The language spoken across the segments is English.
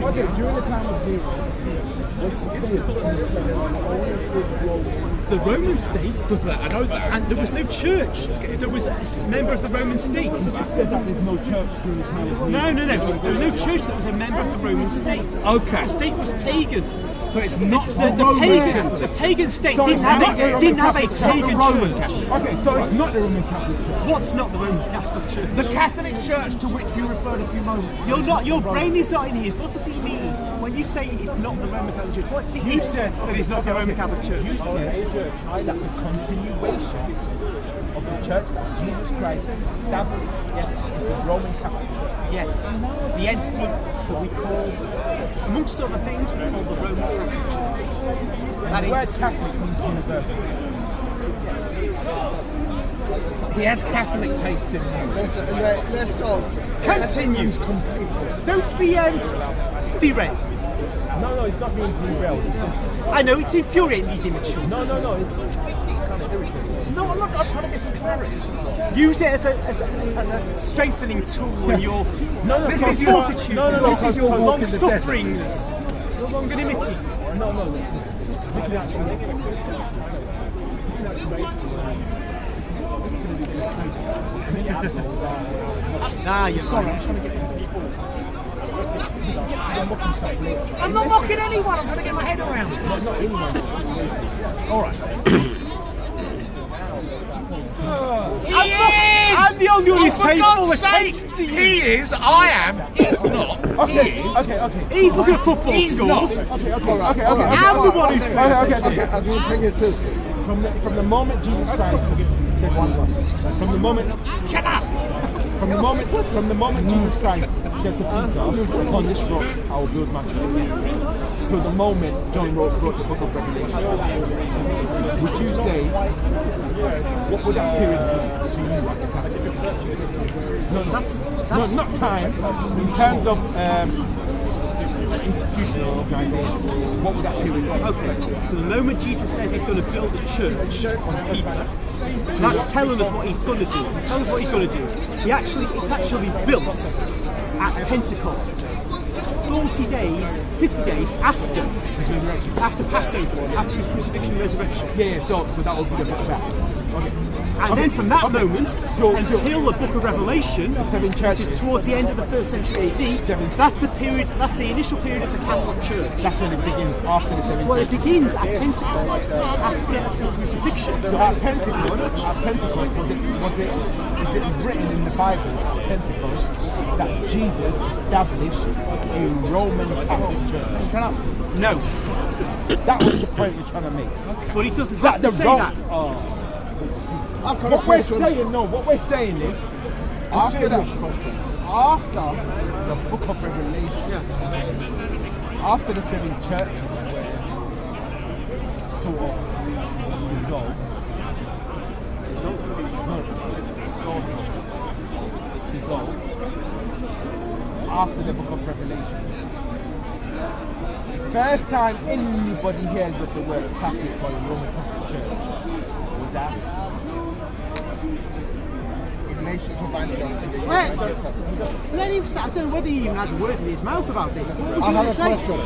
Okay, during the time of Nero, The Roman states, I know that. and there was no church. There was a member of the Roman states. you just said that there's no church during the time of Nero. No. There was no church that was a member of the Roman states. Okay. The state was pagan. So it's not The pagan state So didn't it's have not the a Roman didn't have a Catholic Church. pagan Roman church. Okay, so it's not the Roman Catholic Church. What's not the Roman Catholic Church? The Catholic Church to which you referred a few moments ago. You're not. Your brain is not in here. What does he mean when you say it's not the Roman Catholic Church? What's the You it said that it's not the Roman Catholic Church? You said that the continuation of the church that Jesus Christ established is the Roman Catholic Church. Yes. The entity that we call, amongst other things, we call the Roman Catholic Church. That The word entity. Catholic means universal. He has Catholic tastes in him. Let's talk. Continue. Complete. Don't be derailed. No, it's not being derailed. It's just I know it's infuriating. He's immature. no. It's kind of irritating. No, I'm trying to get some clarity. Use it as a strengthening tool in your This is your fortitude. This is your long walk in the desert. sufferings, your longanimity. No. We can actually. Nah, you're Sorry, right. I'm trying to get people. I'm not mocking anyone. I'm trying to get my head around it. Not anyone. All right. I'm the only one who's For paid God's full sake! attention to you. He is, I am, he's not. Okay. He's looking at football He's scores. Okay. I'm the one who's Okay. I'm going to take it seriously. From the moment Jesus Christ said one word, from the moment Shut up! from the moment Jesus Christ said to Peter, upon this rock I will build my church, till the moment John wrote the book of Revelation, would you say, what would that period be to you as a Catholic? No, That's not time. In terms of institutional organisation, what would that period be? okay. For the moment Jesus says he's going to build a church on Peter, that's telling us what he's going to do. He's telling us what he's going to do. It's actually built at Pentecost. 40 days, 50 days after Passover, after his crucifixion and resurrection. Yeah. So that would be the book of Acts. Okay. And then from that moment Till- until the book of Revelation, seven which churches. is towards the end of the 1st century AD, that's the period, that's the initial period of the Catholic Church. That's when it begins after the seven Well, it churches. begins at Pentecost, after the crucifixion. So at Pentecost, is it written in the Bible at Pentecost that Jesus established a Roman Catholic Church? No, That was the point we're trying to make. but he doesn't have to say that. I've got a What we're question. saying is, after the book of Revelation, after the seven churches were sort of dissolved, after the book of Revelation. First time anybody hears of the word Catholic or Roman Catholic Church was that Ignatius of Antioch. Wait. Let him say, I don't know whether he even had words in his mouth about this. What would I you have going a to say? question.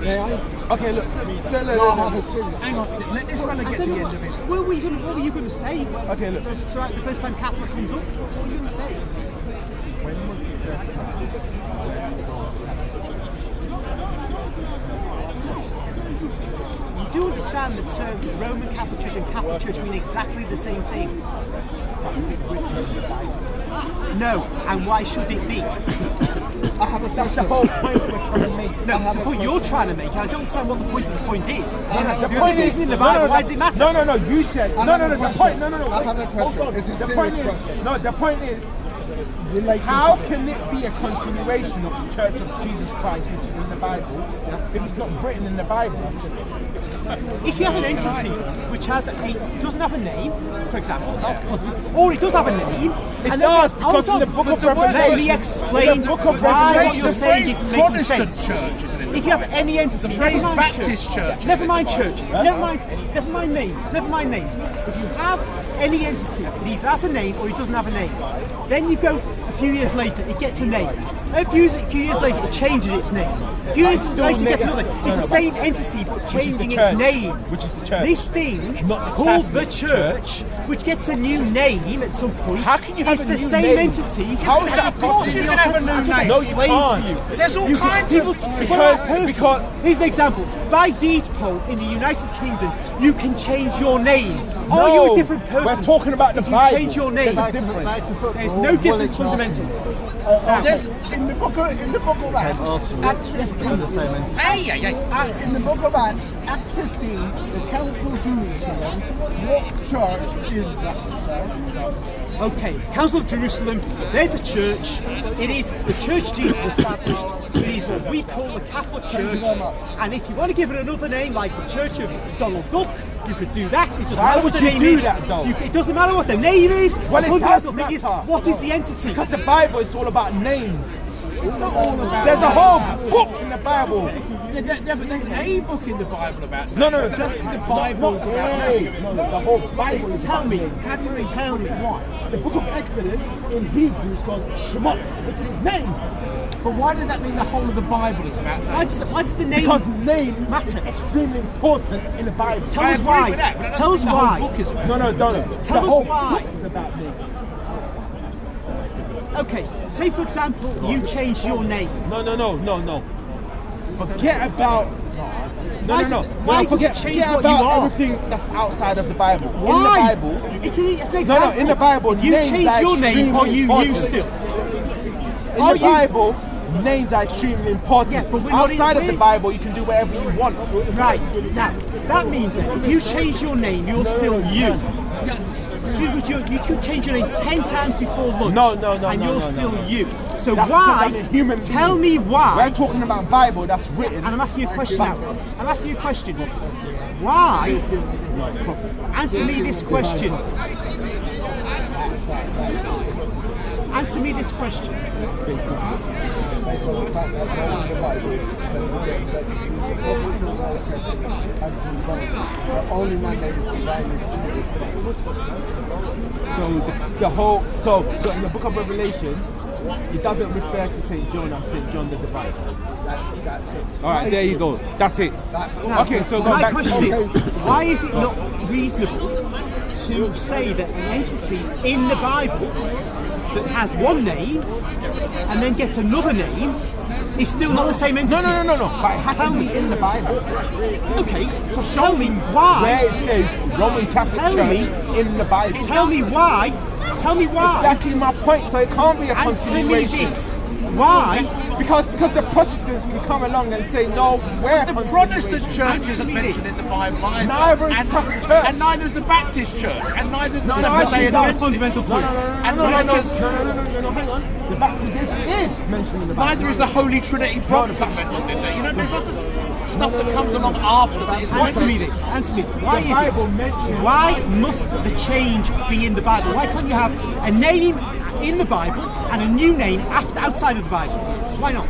May I? okay, look. No, I have a serious. Hang on, let this fella I get to don't the know end of it. what were you going to say? Okay, look. So the first time Catholic comes up, what were you going to say? When was the first time? You do understand the term Roman Catholic Church and Catholic Church mean exactly the same thing. Is it written in the Bible? No, and why should it be? I have a That's the question. whole point we're trying to make. No, it's the point you're trying to make, and I don't understand what the point of the point is. have The a point If is it's in the Bible, why does it matter? No. You said I no. have a The question. point. No. I have a Hold question. on. It's a The serious point is question. no. The point is, Relating how to- can it be a continuation of the Church of Jesus Christ, which is in the Bible, if it's not written in the Bible? If you have an entity which doesn't have a name, for example, or it does have a name, It and does, then because in the book of Revelation, let me explain in the book of why what Revelation, you're the saying phrase isn't making Protestant sense. church isn't in the If you have any entity, The phrase never mind Baptist church never is mind in the church, never mind names. If you have any entity that either has a name or it doesn't have a name, then you go A few years later, it gets a name. A few years later, it changes its name. A few years later, it gets another. It's the same entity, but changing its name. Which is the church. This thing, Not the called the Catholic church, which gets a new name at some point, How can you have is a the new same name? entity. How is that Of course possible? you can have a new name. No, you can't. To you. There's all kinds People, of... Because here's an example. By deed poll in the United Kingdom, you can change your name. Are No, you a different person? we're talking about the if you Bible. change your name. There's a difference. There's no difference fundamentally. There's, in the book of Acts, Acts 15. the same entity. Hey, yeah, yeah. In the book of Acts, Acts 15, the Council of Jerusalem. What church is that, sir? Okay, Council of Jerusalem, there's a church. It is the church Jesus established. It is what we call the Catholic Church. very much. And if you want to give it another name, like the Church of Donald Duck, you could do that. It doesn't Why matter would what the you name do is. that, though? It doesn't matter what the name is. Well, the it does fundamental thing is, matter. what is the entity? Because the Bible is all about names. It's not all about. There's a whole book in the Bible. Yeah, but there's a book in the Bible about... No, no, It doesn't mean the Not Bible's about... A. No, the whole Bible is Tell about me. names. How do you tell me? Why? The book of Exodus in Hebrew is called Shemot, which is name. But why does that mean the whole of the Bible is about names? Why does the name Because name matter? is extremely important in the Bible. Tell I us agree why. with that, but that Tell doesn't us mean the why. whole book is about No, Tell the us whole why. book is about names. Okay, say for example, you change your name. No. Forget about. Why does it- why does it change forget what you about are? everything that's outside of the Bible. Why? In the Bible, It's an example. No, in the Bible, you names change are your name, or extremely you important. still. in Are the you- Bible, names are extremely important. Yeah, but we're not outside of in- the Bible, you can do whatever you want. Right now, that means that if you change your name, you're still you. You could change your name 10 times before lunch. No, and no, you're no, still no. you. So That's why? because I'm a human being. Tell me why. We're talking about Bible that's written. And I'm asking you a question now. I'm asking you a question. Why? Answer me this question. Answer me this question. Based on the fact that when the Bible, the only man that is divine is Jesus Christ. So the whole so in the book of Revelation, it doesn't refer to Saint John as Saint John the Divine. That's it. All right, there you go. That's it. Okay, so going my back to question you. is, why is it not reasonable to say that an entity in the Bible that has one name and then gets another name is still not the same entity? No. But it has to be in the Bible. Okay, so tell me why. Where it says Roman Catholic Tell Church me- in the Bible. Tell me why. Tell me why. Exactly my point. So it can't be a Answer me continuation. this. Why? Because the Protestants can come along and say no, we're The a Protestant continuation. church Answer isn't me mentioned this. in the Bible either. Neither is the Catholic Church. And neither is the Baptist church. And neither is the No, Seventh Day These are Adventist. fundamental points. And No, neither is, hang on. The Baptist is mentioned in the Bible. neither is the Holy Trinity Protestant mentioned in there. You know, there's lots of stuff that comes along after that. Answer me this. Answer me this. Why The is Bible it? mentions- Why must the change be in the Bible? Why can't you have a name in the Bible and a new name outside of the Bible? Why not?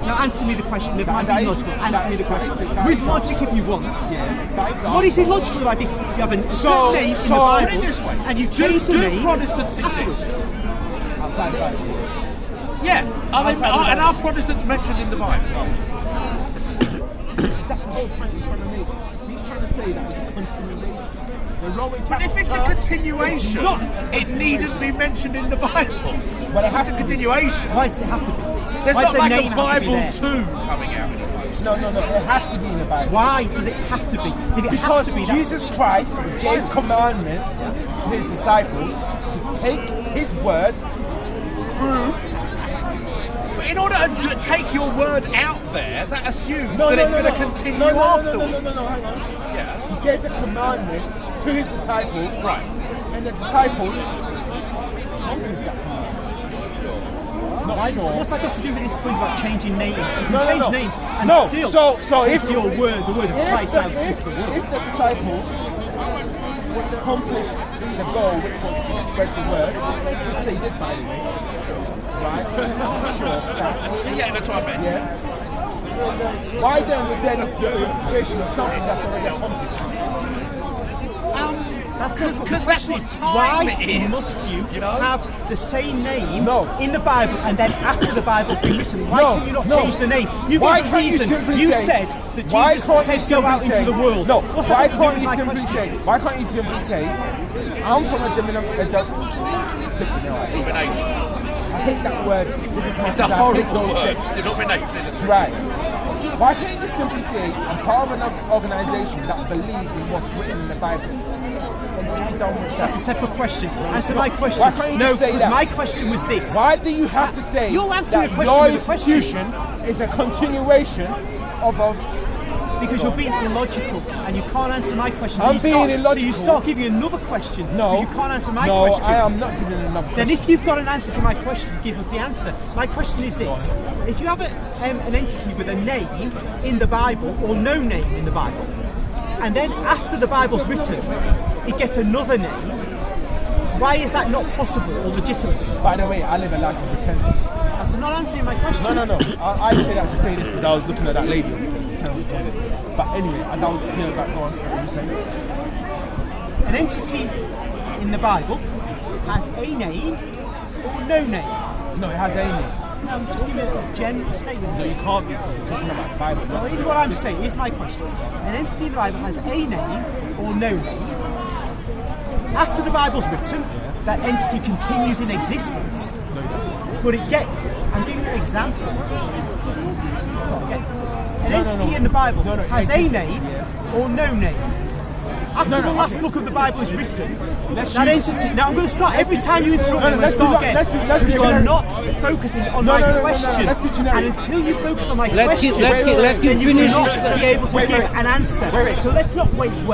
Now answer me the question. Never mind being logical. Answer me the question. With logic, if you want. What is illogical about this? You have a certain name in the Bible, put it this way. and you change the Do name. Protestants exist? Outside the Bible. Yeah. And are Protestants mentioned in the Bible? That's the whole point he's trying to make. He's trying to say that it's a continuation. The Roman But if Catholic it's a Church continuation, is not. it needn't be mentioned in the Bible. But it has It's a to be. continuation. Why does it have to be? There's Why not does like name a have to be Bible there? 2 coming out anytime soon. No, it has to be in the Bible. Why does it have to be? If it has Because to be, that's- Jesus Christ gave commandments to his disciples to take his word through. But in order to take your word out there, that assumes that it's going to continue afterwards. No, hang on. Yeah. He gave the commandments to his disciples, Right. and the disciples. What's that got to do with this point about changing names? You can No, change no. names and No, still so take if- your word, the word of Christ out of the world. If the disciples would accomplish the goal, which was to spread the word, and they did, by the way, right? Sure, fact. Yeah, that's what I meant. Yeah. Why then was there need to be an integration of something that's already accomplished? That's the Because that's question what is, time why is, must you, you know? have the same name No. in the Bible and then after the Bible's been written? Why No, can you not no. change the name? You Why gave a can't you reason. simply You say- said that Why Jesus can't said you go simply out say, into the world. No, What's why that got to do can't with you my simply question? say, why can't you simply say, I'm from a denomination. Denomination. I hate that word. This is It's a I hate horrible those word. sects. Denomination, isn't it? Right. Why can't you simply say, I'm part of an organisation that believes in what's written in the Bible? And just be done with That's a that. separate question. Answer my question. Why can't you no, just say because that? my question was this. Why do you have to say You're answering that a question your with a question. institution is a continuation of a... Because you're being illogical and you can't answer my question. I'm being So you illogical. start giving another question. No. Because you can't answer my no, question. I am not giving enough. Then if you've got an answer to my question, give us the answer. My question is this. If you have an entity with a name in the Bible or no name in the Bible, and then after the Bible's written, it gets another name, why is that not possible or legitimate? By the way, I live a life of repentance. That's not answering my question. No. I say that to say this because I was looking at that lady. But anyway, as I was hearing back on, what were you saying? An entity in the Bible has a name or no name. No, it has a name. No, I'm just giving a general statement. No, you can't be talking about the Bible. Well, here's what I'm saying. Here's my question. An entity in the Bible has a name or no name. After the Bible's written, that entity continues in existence. No, it doesn't. But it gets, I'm giving you examples. Start again. An No, entity in the Bible No, has a exists, name yeah. or no name. After No, the last okay. book of the Bible is written, Let's that use- entity. Now I'm going to start every time you interrupt me. I'm going to let's be start like- again. let's be Because you are generic. not focusing on No, my no, question. let's be generic. And until you focus on my Let question, him- let him- let him then you finish will his- not be able to Wait, give wait. an answer. Wait. So let's not wait. No,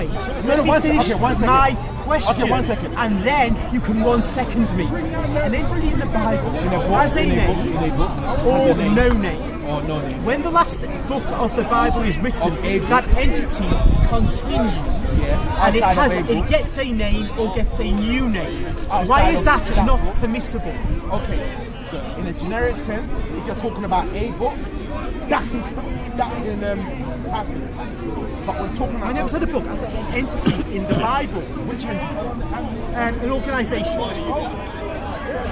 Let me one finish second. One second. my question. Okay, 1 second. And then you can 1 second me. An entity in the Bible In a book, has a in a book, name in a book, or has a name. no name. Or no name. When the last book of the Bible is written, Of a book. that entity continues, Yeah, and outside of a book. it gets a name or gets a new name. Outside Why is of that that not book. permissible? Okay, so in a generic sense, if you're talking about a book, that can happen. But we're talking about I never said a book. I said an entity in the Bible. which entity? An organisation.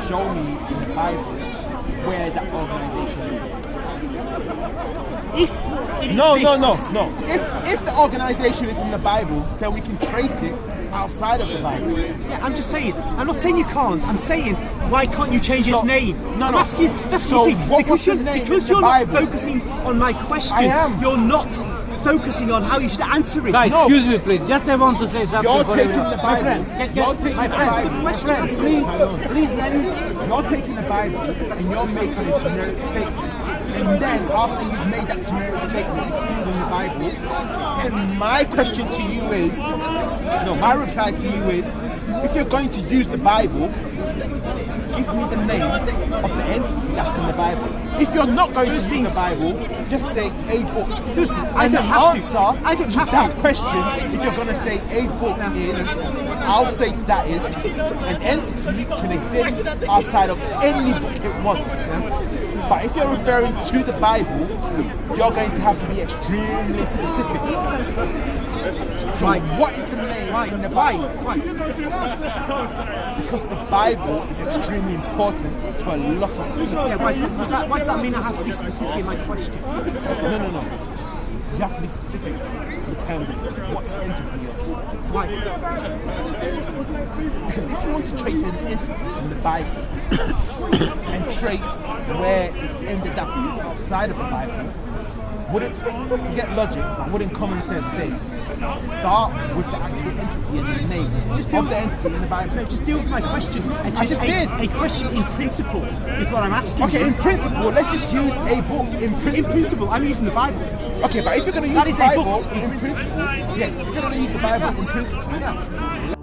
Show me in the Bible where that organisation is. If it No. exists, If the organisation is in the Bible, then we can trace it outside of the Bible. Yeah, I'm just saying. I'm not saying you can't. I'm saying why can't you change its So- name? No, I'm no. asking. That's So you see, what because was the you're, name because in you're the not Bible? focusing on my question. I am. You're not focusing on how you should answer it. Guys, No. excuse me, please. Just I want to say something. You're for taking everyone. the My Bible. friend, You're taking my the friend, Bible. my friend, please let me. You're taking the Bible and you're making a generic statement. And then after you've made that generic statement excluding the Bible, and my question to you is, my reply to you is, if you're going to use the Bible, give me the name of the entity that's in the Bible. If you're not going to use the Bible, just say a book. Listen, I And don't the have to. answer I don't to have that to. question, if you're going to say a book is, I'll say to that is, an entity can exist outside of any book it wants. But if you're referring to the Bible, you're going to have to be extremely specific. So what is the name in the Bible? Because the Bible is extremely important to a lot of people. Yeah, why does that mean I have to be specific in my question? No. You have to be specific in terms of what entity you're talking about. Why? Because if you want to trace an entity in the Bible and trace where it's ended up outside of the Bible, wouldn't, forget logic, but wouldn't common sense say start with the actual entity and the name of the entity in the Bible? No, just deal with my question. I just did. A question in principle is what I'm asking Okay, you. in principle, let's just use a book in In principle. principle, I'm using the Bible. Okay, but if you're going to use That the is a Bible book in in principle, yeah, if you're going to use the Bible in principle,